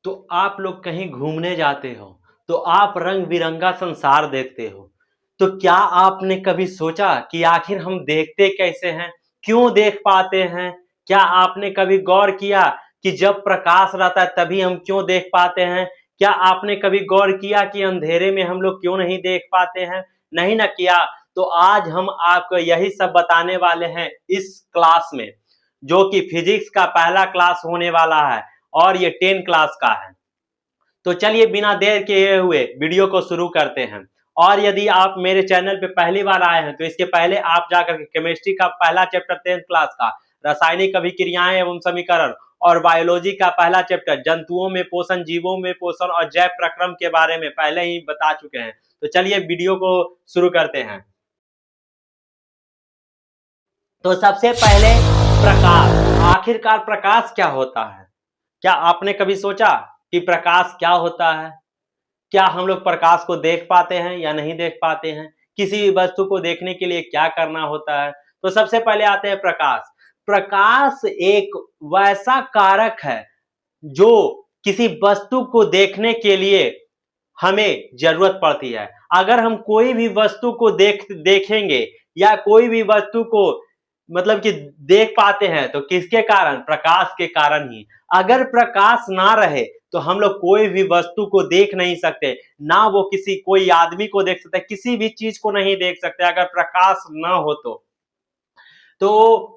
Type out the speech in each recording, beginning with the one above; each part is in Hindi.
तो आप लोग कहीं घूमने जाते हो तो आप रंग बिरंगा संसार देखते हो। तो क्या आपने कभी सोचा कि आखिर हम देखते कैसे हैं, क्यों देख पाते हैं? क्या आपने कभी गौर किया कि जब प्रकाश रहता है तभी हम क्यों देख पाते हैं? क्या आपने कभी गौर किया कि अंधेरे में हम लोग क्यों नहीं देख पाते हैं? नहीं ना किया। तो आज हम आपको यही सब बताने वाले हैं इस क्लास में, जो कि फिजिक्स का पहला क्लास होने वाला है और ये 10 क्लास का है। तो चलिए बिना देर किए हुए वीडियो को शुरू करते हैं। और यदि आप मेरे चैनल पे पहली बार आए हैं तो इसके पहले आप जाकर के केमिस्ट्री का पहला चैप्टर 10th क्लास का रासायनिक अभिक्रियाएं एवं समीकरण और बायोलॉजी का पहला चैप्टर जंतुओं में पोषण, जीवों में पोषण और जैव प्रक्रम के बारे में पहले ही बता चुके हैं। तो चलिए वीडियो को शुरू करते हैं। तो सबसे पहले प्रकाश। आखिरकार प्रकाश क्या होता है? क्या आपने कभी सोचा कि प्रकाश क्या होता है? क्या हम लोग प्रकाश को देख पाते हैं या नहीं देख पाते हैं? किसी भी वस्तु को देखने के लिए क्या करना होता है? तो सबसे पहले आते हैं प्रकाश। प्रकाश एक वैसा कारक है जो किसी वस्तु को देखने के लिए हमें जरूरत पड़ती है। अगर हम कोई भी वस्तु को देखेंगे या कोई भी वस्तु को मतलब कि देख पाते हैं तो किसके कारण? प्रकाश के कारण ही। अगर प्रकाश ना रहे तो हम लोग कोई भी वस्तु को देख नहीं सकते, ना वो कोई आदमी को देख सकते, किसी भी चीज को नहीं देख सकते अगर प्रकाश ना हो तो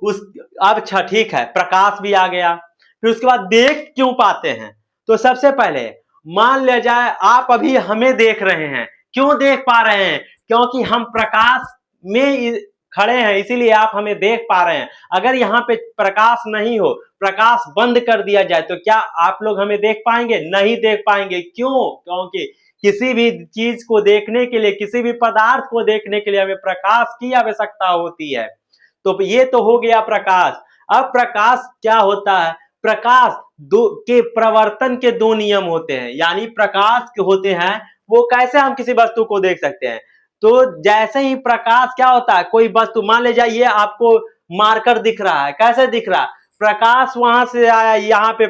उस अब अच्छा ठीक है, प्रकाश भी आ गया। फिर उसके बाद देख क्यों पाते हैं? तो सबसे पहले मान लिया जाए आप अभी हमें देख रहे हैं। क्यों देख पा रहे हैं? क्योंकि हम प्रकाश में खड़े हैं, इसीलिए आप हमें देख पा रहे हैं। अगर यहाँ पे प्रकाश नहीं हो, प्रकाश बंद कर दिया जाए तो क्या आप लोग हमें देख पाएंगे? नहीं देख पाएंगे। क्यों? क्योंकि किसी भी चीज को देखने के लिए, किसी भी पदार्थ को देखने के लिए हमें प्रकाश की आवश्यकता होती है। तो ये तो हो गया प्रकाश। अब प्रकाश क्या होता है? प्रकाश के प्रवर्तन के दो नियम होते हैं, यानी प्रकाश के होते हैं वो कैसे हम किसी वस्तु को देख सकते हैं। तो जैसे ही प्रकाश क्या होता है, कोई वस्तु मान ले जाइए आपको मार्कर दिख रहा है, कैसे दिख रहा है? प्रकाश वहां से आया, यहाँ पे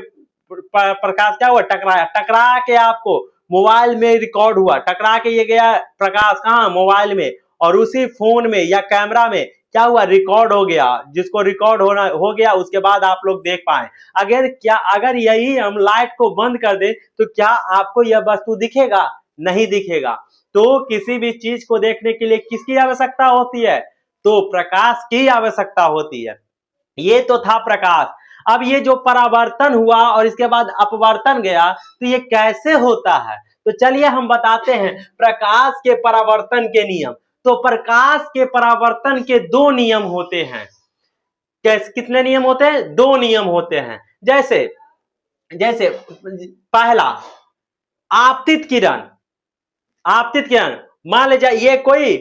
प्रकाश क्या हुआ? टकराया, टकरा के आपको मोबाइल में रिकॉर्ड हुआ, टकरा के ये गया प्रकाश कहाँ? मोबाइल में। और उसी फोन में या कैमरा में क्या हुआ? रिकॉर्ड हो गया। जिसको रिकॉर्ड होना हो गया उसके बाद आप लोग देख पाए। अगर यही हम लाइट को बंद कर दें तो क्या आपको यह वस्तु दिखेगा? नहीं दिखेगा। तो किसी भी चीज को देखने के लिए किसकी आवश्यकता होती है? तो प्रकाश की आवश्यकता होती है। ये तो था प्रकाश। अब ये जो परावर्तन हुआ और इसके बाद अपवर्तन गया, तो ये कैसे होता है? तो चलिए हम बताते हैं प्रकाश के परावर्तन के नियम। तो प्रकाश के परावर्तन के दो नियम होते हैं। कितने नियम होते हैं? दो नियम होते हैं। जैसे जैसे पहला, आपतित किरण। आपतित किरण, मान लीजिए ये कोई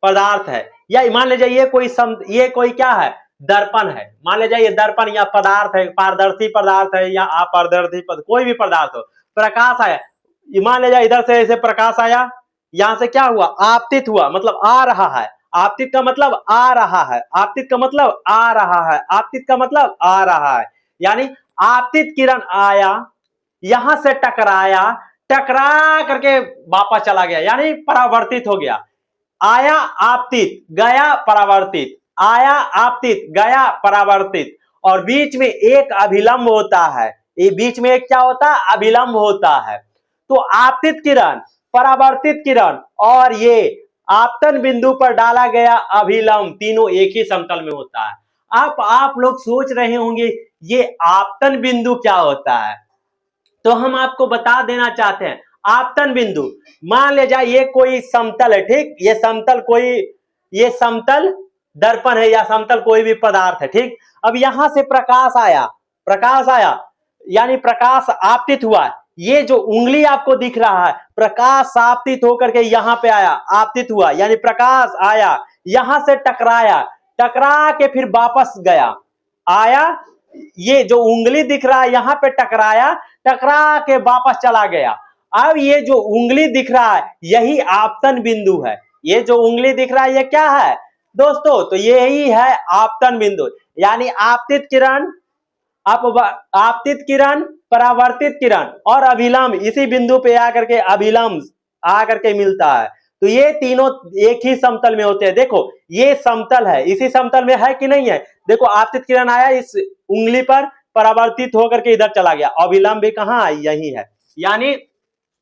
पदार्थ है, या मान लीजिए ये कोई क्या है? दर्पण है। मान लीजिए ये दर्पण या पदार्थ है, पारदर्शी पदार्थ है या अपारदर्शी कोई भी पदार्थ हो। प्रकाश आया, मान लीजिए इधर से ऐसे प्रकाश आया, यहां से क्या हुआ? आपतित हुआ, मतलब आ रहा है। आपतित का मतलब आ रहा है। आपतित का मतलब आ रहा है। आपतित का मतलब आ रहा है। यानी आपतित किरण आया, यहां से टकराया, टकरा करके वापस चला गया, यानी परावर्तित हो गया। आया आपतित, गया परावर्तित, आया आपतित, गया परावर्तित। और बीच में एक अभिलंब होता है। ये बीच में एक क्या होता है? अभिलंब होता है। तो आपतित किरण, परावर्तित किरण और ये आपतन बिंदु पर डाला गया अभिलंब, तीनों एक ही समतल में होता है। अब आप लोग सोच रहे होंगे ये आपतन बिंदु क्या होता है? तो हम आपको बता देना चाहते हैं। आपतन बिंदु, मान ले जाए ये कोई समतल है, ठीक? ये समतल दर्पण है या समतल कोई भी पदार्थ है, ठीक? अब यहां से प्रकाश आया यानी प्रकाश आपतित हुआ। ये जो उंगली आपको दिख रहा है, प्रकाश आपतित होकर के यहां पे आया, आपतित हुआ, यानी प्रकाश आया, यहां से टकराया, टकरा के फिर वापस गया, आया, ये जो उंगली दिख रहा है यहां पे टकराया, टकरा के वापस चला गया। अब ये जो उंगली दिख रहा है यही आपतन बिंदु है। ये जो उंगली दिख रहा है ये क्या है दोस्तों? तो यही है आपतन बिंदु। यानी आपतित किरण, आपतित किरण, परावर्तित किरण और अभिलंब इसी बिंदु पे आकर के अभिलंब आकर के मिलता है, तो ये तीनों एक ही समतल में होते हैं। देखो ये समतल है, इसी समतल में है कि नहीं है। देखो आपतित किरण आया इस उंगली पर, परावर्तित होकर के इधर चला गया, अभिलंब भी कहाँ है, यही है। यानी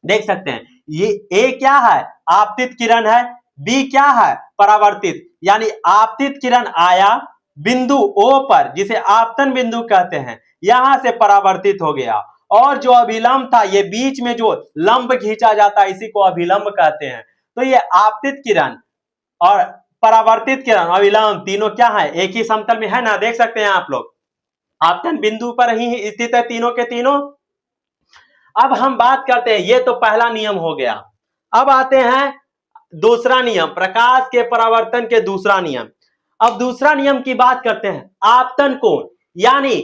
देख सकते हैं ये ए क्या है, आपतित किरण है, बी क्या है, परावर्तित। यानी आपतित किरण आया बिंदु O पर, जिसे आपतन बिंदु कहते हैं, यहां से परावर्तित हो गया, और जो अभिलंब था, ये बीच में जो लंब खींचा जाता है, इसी को अभिलंब कहते हैं। तो ये आपतित किरण और परावर्तित किरण, अभिलंब तीनों क्या है, एक ही समतल में है ना। देख सकते हैं आप लोग, आपतन बिंदु पर ही स्थित है तीनों के तीनों। अब हम बात करते हैं, ये तो पहला नियम हो गया। अब आते हैं दूसरा नियम, प्रकाश के परावर्तन के दूसरा नियम। अब दूसरा नियम की बात करते हैं, आपतन कोण। यानी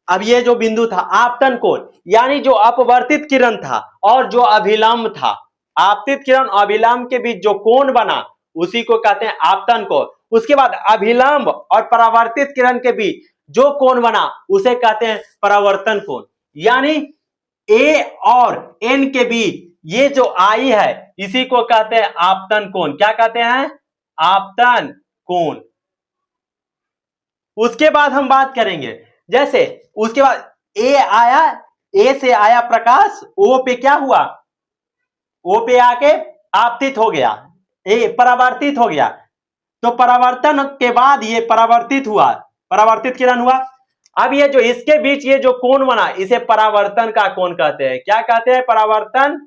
अब ये जो बिंदु था आपतन कोण, यानी जो अपवर्तित किरण था और जो अभिलंब था, आपतित किरण और अभिलंब के बीच जो कोण बना, उसी को कहते हैं आपतन कोण। उसके बाद अभिलंब और परावर्तित किरण के बीच जो कोण बना, उसे कहते हैं परावर्तन कोण। यानी ए और एन के बीच ये जो आई है, इसी को कहते हैं आपतन कोण। क्या कहते हैं, आपतन कोण। उसके बाद हम बात करेंगे, जैसे उसके बाद ए आया, ए से आया प्रकाश, ओ पे क्या हुआ, ओ पे आके आपतित हो गया, ए परावर्तित हो गया। तो परावर्तन के बाद ये परावर्तित हुआ, परावर्तित किरण हुआ। अब ये जो इसके बीच ये जो कोण बना, इसे परावर्तन का कोण कहते हैं। क्या कहते हैं, परावर्तन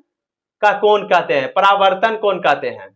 का कोण कहते हैं, परावर्तन कोण कहते हैं।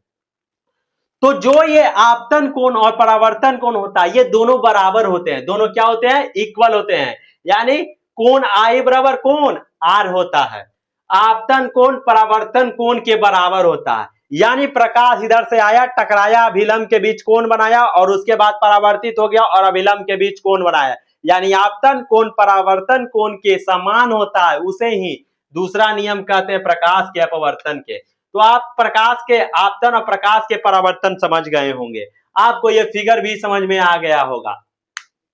तो जो ये आपतन कोण और परावर्तन कोण होता है, ये दोनों बराबर होते हैं, दोनों क्या होते हैं, इक्वल होते हैं। यानी कोण आई बराबर कोण आर होता है, आपतन कोण परावर्तन कोण के बराबर होता है। यानी प्रकाश इधर से आया, टकराया, अभिलंब के बीच कोण बनाया, और उसके बाद परावर्तित हो गया और अभिलंब के बीच कोण बनाया। यानी आपतन कोण परावर्तन कोण के समान होता है, उसे ही दूसरा नियम कहते हैं प्रकाश के अपवर्तन के। तो आप प्रकाश के आपतन और प्रकाश के परावर्तन समझ गए होंगे, आपको ये फिगर भी समझ में आ गया होगा।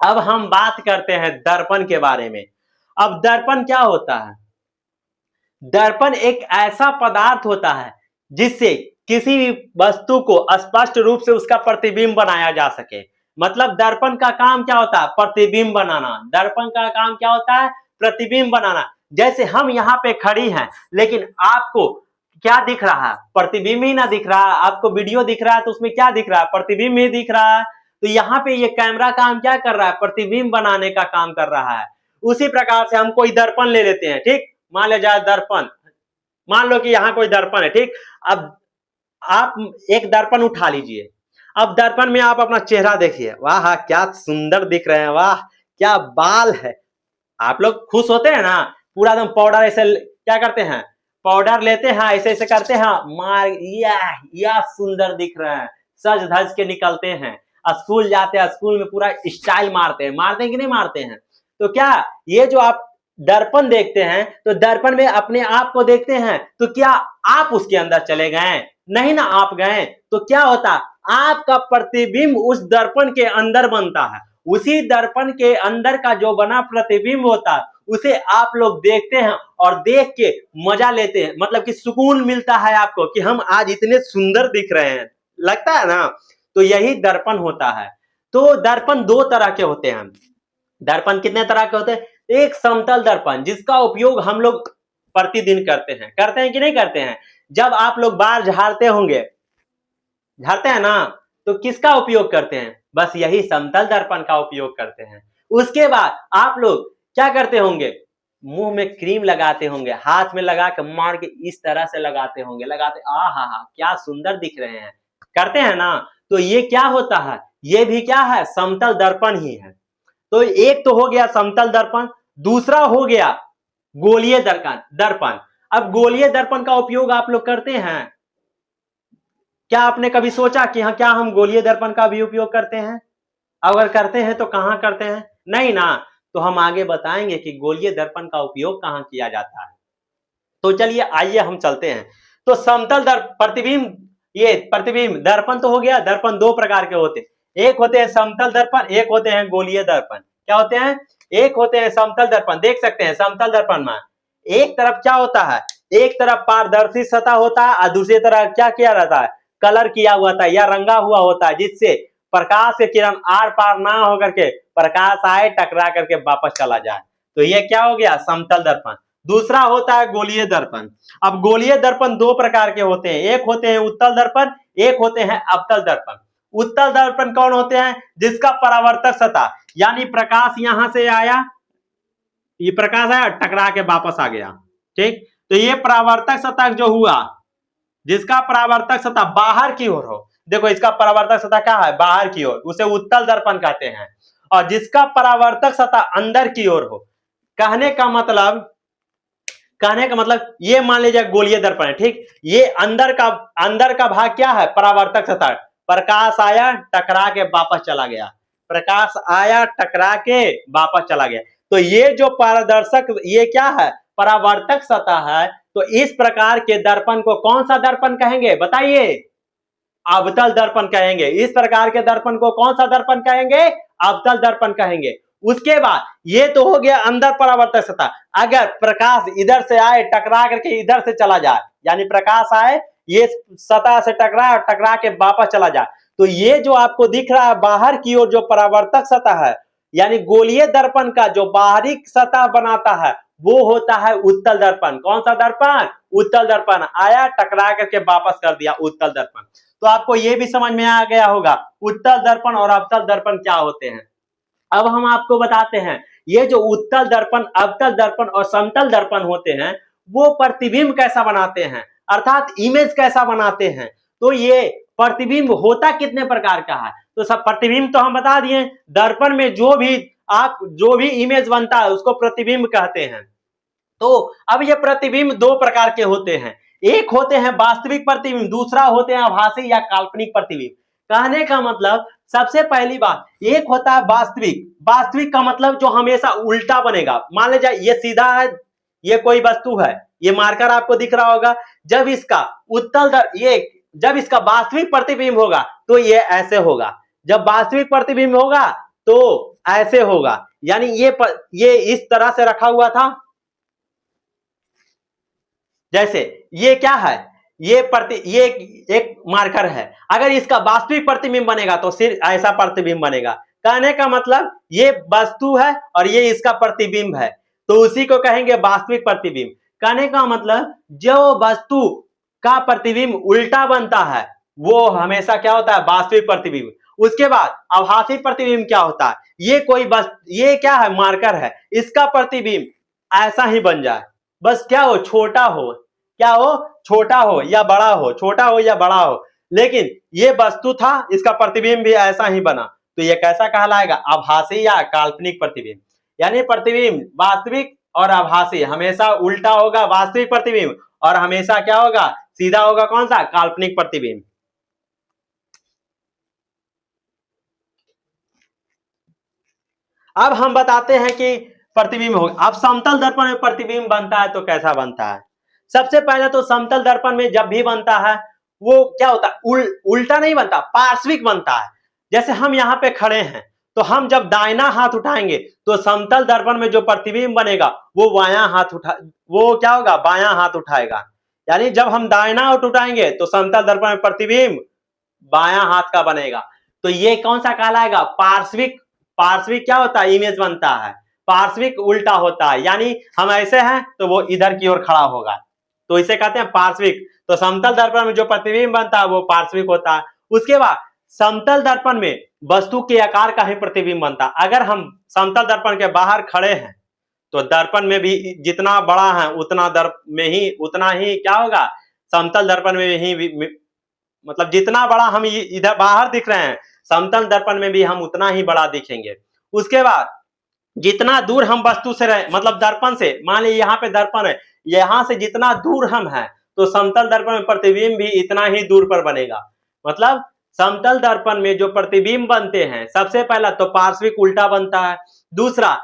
अब हम बात करते हैं दर्पण के बारे में। अब दर्पण क्या होता है, दर्पण एक ऐसा पदार्थ होता है जिससे किसी भी वस्तु को स्पष्ट रूप से उसका प्रतिबिंब बनाया जा सके। मतलब दर्पण का काम क्या होता है, प्रतिबिंब बनाना। दर्पण का काम क्या होता है, प्रतिबिंब बनाना। जैसे हम यहाँ पे खड़ी हैं, लेकिन आपको क्या दिख रहा है, प्रतिबिंब ही ना दिख रहा है। आपको वीडियो दिख रहा है तो उसमें क्या दिख रहा है, प्रतिबिंब ही दिख रहा है। तो यहाँ पे ये कैमरा काम क्या कर रहा है, प्रतिबिंब बनाने का काम कर रहा है। उसी प्रकार से हम कोई दर्पण ले लेते हैं, ठीक, मान ले जाए दर्पण, मान लो कि यहाँ कोई दर्पण है, ठीक। अब आप एक दर्पण उठा लीजिए, अब दर्पण में आप अपना चेहरा देखिए, वाह क्या सुंदर दिख रहे हैं, वाह क्या बाल है। आप लोग खुश होते हैं ना, पूरा एकदम पाउडर ऐसे क्या करते हैं, पाउडर लेते हैं, ऐसे ऐसे करते हैं, मार या सुंदर दिख रहे हैं, सज धज के निकलते हैं, स्कूल जाते हैं, स्कूल में पूरा स्टाइल मारते हैं कि नहीं मारते हैं। तो क्या ये जो आप दर्पण देखते हैं, तो दर्पण में अपने आप को देखते हैं, तो क्या आप उसके अंदर चले गए, नहीं ना आप गए। तो क्या होता, आपका प्रतिबिंब उस दर्पण के अंदर बनता है। उसी दर्पण के अंदर का जो बना प्रतिबिंब होता है, उसे आप लोग देखते हैं और देख के मजा लेते हैं, मतलब कि सुकून मिलता है आपको कि हम आज इतने सुंदर दिख रहे हैं, लगता है ना। तो यही दर्पण होता है। तो दर्पण दो तरह के होते हैं। दर्पण कितने तरह के होते हैं, एक समतल दर्पण, जिसका उपयोग हम लोग प्रतिदिन करते हैं कि नहीं करते हैं। जब आप लोग बाल झाड़ते होंगे, झाड़ते हैं ना, तो किसका उपयोग करते हैं, बस यही समतल दर्पण का उपयोग करते हैं। उसके बाद आप लोग क्या करते होंगे, मुंह में क्रीम लगाते होंगे, हाथ में लगा के मार के इस तरह से लगाते होंगे, लगाते आहा हा क्या सुंदर दिख रहे हैं, करते हैं ना। तो ये क्या होता है, ये भी क्या है, समतल दर्पण ही है। तो एक तो हो गया समतल दर्पण, दूसरा हो गया गोलीय दर्पण। अब गोलीय दर्पण का उपयोग आप लोग करते हैं, क्या आपने कभी सोचा कि हाँ क्या हम गोलीय दर्पण का भी उपयोग करते हैं, अगर करते हैं तो कहां करते हैं, नहीं ना। तो हम आगे बताएंगे कि गोलीय दर्पण का उपयोग कहां किया जाता है। तो चलिए आइए हम चलते हैं। तो समतल प्रतिबिंब, ये प्रतिबिंब दर्पण तो हो गया। दर्पण दो प्रकार के होते हैं, एक होते हैं समतल दर्पण, एक होते हैं गोलीय दर्पण। क्या होते हैं, एक होते हैं समतल दर्पण, देख सकते हैं समतल दर्पण में एक तरफ क्या होता है, एक तरफ पारदर्शी सतह होता है और दूसरी तरफ क्या किया रहता है, कलर किया हुआ था या रंगा हुआ होता है, जिससे प्रकाश के किरण आर पार ना होकर के प्रकाश आए टकरा करके वापस चला जाए। तो ये क्या हो गया, समतल दर्पण। दूसरा होता है गोलीय दर्पण। अब गोलीय दर्पण दो प्रकार के होते हैं, एक होते हैं उत्तल दर्पण, एक होते हैं अवतल दर्पण। उत्तल दर्पण कौन होते हैं, जिसका परावर्तक सतह यानी प्रकाश यहां से आया, ये प्रकाश आया टकरा के वापस आ गया, ठीक। तो ये परावर्तक सतह जो हुआ, जिसका परावर्तक सतह बाहर की ओर हो, देखो इसका परावर्तक सतह क्या है, बाहर की ओर, उसे उत्तल दर्पण कहते हैं। और जिसका परावर्तक सतह अंदर की ओर हो, कहने का मतलब ये मान लीजिए गोलीय दर्पण है, ठीक। ये अंदर का भाग क्या है, परावर्तक सतह, प्रकाश आया टकरा के वापस चला गया, प्रकाश आया टकरा के वापस चला गया। तो ये जो पारदर्शक, ये क्या है, परावर्तक सतह है। तो इस प्रकार के दर्पण को कौन सा दर्पण कहेंगे, बताइए, अवतल दर्पण कहेंगे। इस प्रकार के दर्पण को कौन सा दर्पण कहेंगे, अवतल दर्पण कहेंगे। उसके बाद ये तो हो गया अंदर परावर्तक सतह, अगर प्रकाश इधर से आए टकरा करके इधर से चला जाए, यानी प्रकाश आए ये सतह से टकरा के वापस चला जाए, तो ये जो आपको दिख रहा है बाहर की ओर जो परावर्तक सतह है, यानी गोलीय दर्पण का जो बाहरी सतह बनाता है वो होता है उत्तल दर्पण। कौन सा दर्पण, उत्तल दर्पण, आया टकरा करके वापस कर दिया, उत्तल दर्पण। तो आपको ये भी समझ में आ गया होगा उत्तल दर्पण और अवतल दर्पण क्या होते हैं। अब हम आपको बताते हैं ये जो उत्तल दर्पण, अवतल दर्पण और समतल दर्पण होते हैं वो प्रतिबिंब कैसा बनाते हैं, अर्थात इमेज कैसा बनाते हैं। तो ये प्रतिबिंब होता कितने प्रकार का है, तो सब प्रतिबिंब तो हम बता दिए, दर्पण में जो भी इमेज बनता है उसको प्रतिबिंब कहते हैं। तो अब ये प्रतिबिंब दो प्रकार के होते हैं, एक होते हैं वास्तविक प्रतिबिंब, दूसरा होते हैं आभासी या काल्पनिक प्रतिबिंब। कहने का मतलब सबसे पहली बात, एक होता है वास्तविक, वास्तविक का मतलब जो हमेशा उल्टा बनेगा। मान लीजिए ये सीधा है, ये कोई वस्तु है, ये मार्कर आपको दिख रहा होगा, जब इसका जब इसका वास्तविक प्रतिबिंब होगा तो ये ऐसे होगा, जब वास्तविक प्रतिबिंब होगा तो ऐसे होगा, यानी ये इस तरह से रखा हुआ था, जैसे ये क्या है, ये एक मार्कर है, अगर इसका वास्तविक प्रतिबिंब बनेगा तो सिर्फ ऐसा प्रतिबिंब बनेगा। कहने का मतलब ये वस्तु है और ये इसका प्रतिबिंब है, तो उसी को कहेंगे वास्तविक प्रतिबिंब। कहने का मतलब जो वस्तु का प्रतिबिंब उल्टा बनता है वो हमेशा क्या होता है, वास्तविक प्रतिबिंब। उसके बाद आभासी प्रतिबिंब क्या होता है, ये क्या है, मार्कर है, इसका प्रतिबिंब ऐसा ही बन जाए, बस क्या हो, छोटा हो, क्या हो, छोटा हो या बड़ा हो, छोटा हो या बड़ा हो, लेकिन ये वस्तु था, इसका प्रतिबिंब भी ऐसा ही बना, तो ये कैसा कहलाएगा, आभासी या काल्पनिक प्रतिबिंब। यानी प्रतिबिंब वास्तविक और आभासी, हमेशा उल्टा होगा वास्तविक प्रतिबिंब और हमेशा क्या होगा, सीधा होगा, कौन सा, काल्पनिक प्रतिबिंब। अब हम बताते हैं कि प्रतिबिंब होगा। अब समतल दर्पण में प्रतिबिंब बनता है तो कैसा बनता है। सबसे पहले तो समतल दर्पण में जब भी बनता है वो क्या होता है, उल्टा नहीं बनता, पार्श्विक बनता है। जैसे हम यहाँ पे खड़े हैं तो हम जब दाहिना हाथ उठाएंगे तो समतल दर्पण में जो प्रतिबिंब बनेगा वो क्या होगा, बायां हाथ उठाएगा। यानी जब हम दाहिना हाथ उठाएंगे तो समतल दर्पण में प्रतिबिंब बायां हाथ का बनेगा। तो ये कौन सा कहलाएगा, पार्श्विक। पार्श्विक क्या होता है, इमेज बनता है, पार्श्विक उल्टा होता है, यानी हम ऐसे हैं तो वो इधर की ओर खड़ा होगा, तो इसे कहते हैं पार्श्विक। तो समतल दर्पण में जो प्रतिबिंब बनता है वो पार्श्विक होता है। उसके बाद समतल दर्पण में वस्तु के आकार का ही प्रतिबिंब बनता है। अगर हम समतल दर्पण के बाहर खड़े हैं तो दर्पण में भी जितना बड़ा है उतना ही क्या होगा, समतल दर्पण में ही मतलब जितना बड़ा हम इधर बाहर दिख रहे हैं समतल दर्पण में भी हम उतना ही बड़ा दिखेंगे। उसके बाद जितना दूर हम वस्तु से रहे, मतलब दर्पण से, मान लीजिए यहाँ पे दर्पण है, यहाँ से जितना दूर हम हैं तो समतल दर्पण में प्रतिबिंब भी इतना ही दूर पर बनेगा। मतलब समतल दर्पण में जो प्रतिबिंब बनते हैं, सबसे पहला तो पार्श्विक उल्टा बनता है, दूसरा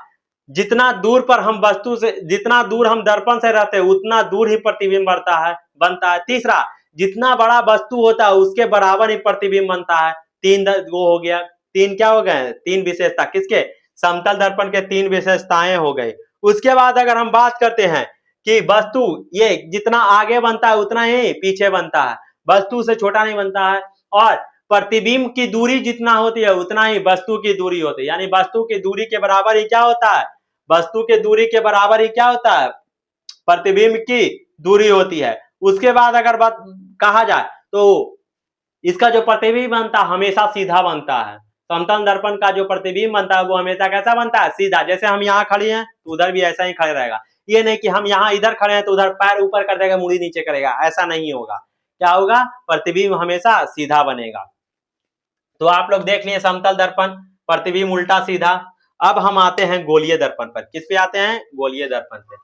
जितना दूर पर हम वस्तु से, जितना दूर हम दर्पण से रहते हैं उतना दूर ही प्रतिबिंब बनता है, तीसरा जितना बड़ा वस्तु होता है उसके बराबर ही प्रतिबिंब बनता है। तीन वो हो गया, तीन क्या हो गए, तीन विशेषता किसके, समतल दर्पण के 3 विशेषताएं हो गई। उसके बाद अगर हम बात करते हैं कि वस्तु ये जितना आगे बनता है उतना ही पीछे बनता है, वस्तु से छोटा नहीं बनता है, और प्रतिबिंब की दूरी जितना होती है उतना ही वस्तु की दूरी होती है, यानी वस्तु की दूरी के बराबर ही क्या होता है, वस्तु के दूरी के बराबर ही क्या होता है, प्रतिबिंब की दूरी होती है। उसके बाद अगर बात कहा जाए तो इसका जो प्रतिबिंब बनता है हमेशा सीधा बनता है। समतल दर्पण का जो प्रतिबिंब बनता है वो हमेशा कैसा बनता है, सीधा। जैसे हम यहाँ खड़े हैं तो उधर भी ऐसा ही खड़े रहेगा, ये नहीं कि हम यहाँ इधर खड़े हैं तो उधर पैर ऊपर कर देगा मुड़ी नीचे करेगा, ऐसा नहीं होगा। क्या होगा, प्रतिबिंब हमेशा सीधा बनेगा। तो आप लोग देख लिए समतल दर्पण, प्रतिबिंब उल्टा सीधा। अब हम आते हैं गोलीय दर्पण पर। किस पे आते हैं, गोलीय दर्पण पे।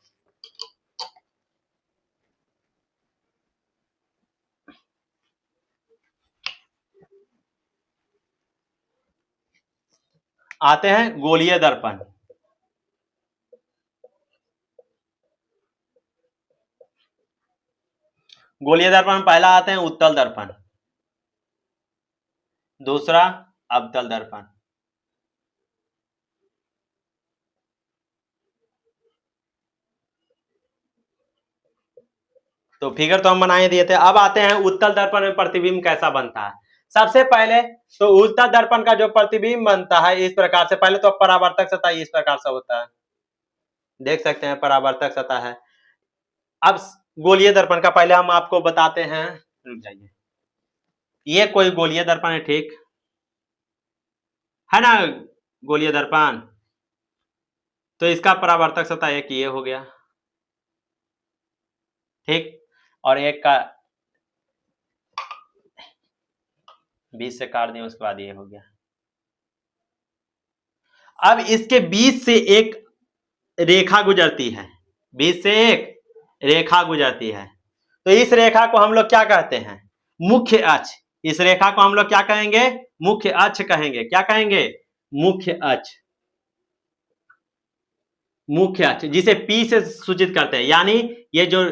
आते हैं गोलीय दर्पण। गोलीय दर्पण पहला आते हैं उत्तल दर्पण, दूसरा अवतल दर्पण। तो फिगर तो हम बनाए दिए थे। अब आते हैं उत्तल दर्पण में प्रतिबिंब कैसा बनता है। सबसे पहले तो उत्तल दर्पण का जो प्रतिबिंब बनता है इस प्रकार से, पहले तो परावर्तक सतह इस प्रकार से होता है, देख सकते हैं परावर्तक सतह है। अब गोलीय दर्पण का पहले हम आपको बताते हैं, रुक जाइए, ये कोई गोलीय दर्पण है, ठीक है ना, गोलीय दर्पण। तो इसका परावर्तक सतह एक ये हो गया, ठीक, और एक का 20 से काट दिया, उसके बाद ये हो गया। अब इसके बीच से एक रेखा गुजरती है, बीच से एक रेखा गुजरती है, तो इस रेखा को हम लोग क्या कहते हैं, मुख्य अक्ष। इस रेखा को हम लोग क्या कहेंगे, मुख्य अक्ष कहेंगे। क्या कहेंगे, मुख्य अक्ष, मुख्य अक्ष, जिसे P से सूचित करते हैं, यानी ये जो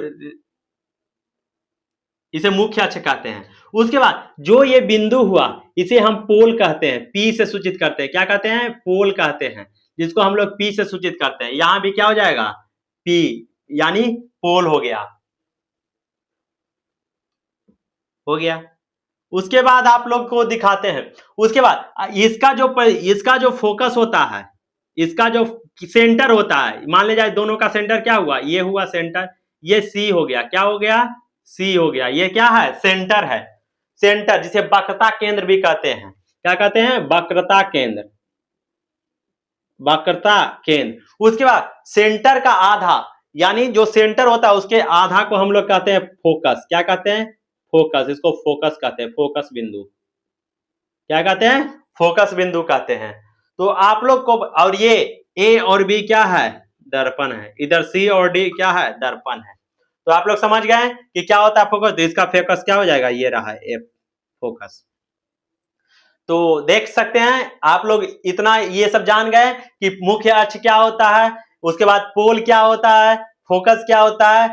इसे मुख्य अक्ष कहते हैं। उसके बाद जो ये बिंदु हुआ इसे हम पोल कहते हैं, P से सूचित करते हैं। क्या कहते हैं, पोल कहते हैं, जिसको हम लोग P से सूचित करते हैं। यहां भी क्या हो जाएगा, P, यानी पोल हो गया, हो गया। उसके बाद आप लोग को दिखाते हैं। उसके बाद इसका जो फोकस होता है, इसका जो सेंटर होता है, मान ले जाए दोनों का सेंटर क्या हुआ, ये हुआ सेंटर, ये C हो गया, क्या हो गया, C हो गया। ये क्या है, सेंटर है, सेंटर, जिसे वक्रता केंद्र भी कहते हैं। क्या कहते हैं, वक्रता केंद्र, वक्रता केंद्र। उसके बाद सेंटर का आधा, यानी जो सेंटर होता है उसके आधा को हम लोग कहते हैं फोकस। क्या कहते हैं, फोकस, इसको फोकस कहते हैं, फोकस बिंदु। क्या कहते हैं, फोकस बिंदु कहते हैं। तो आप लोग को, और ये A और B क्या है, दर्पण है, इधर C और D क्या है, दर्पण है। तो आप लोग समझ गए कि क्या होता है फोकस। तो इसका फोकस क्या हो जाएगा, ये रहा F, फोकस। तो देख सकते हैं आप लोग, इतना ये सब जान गए कि मुख्य अक्ष क्या होता है, उसके बाद पोल क्या होता है, फोकस क्या होता है,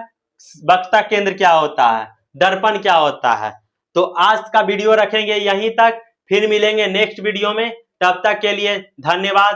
वक्रता केंद्र क्या होता है, दर्पण क्या होता है। तो आज का वीडियो रखेंगे यहीं तक, फिर मिलेंगे नेक्स्ट वीडियो में। तब तक के लिए धन्यवाद।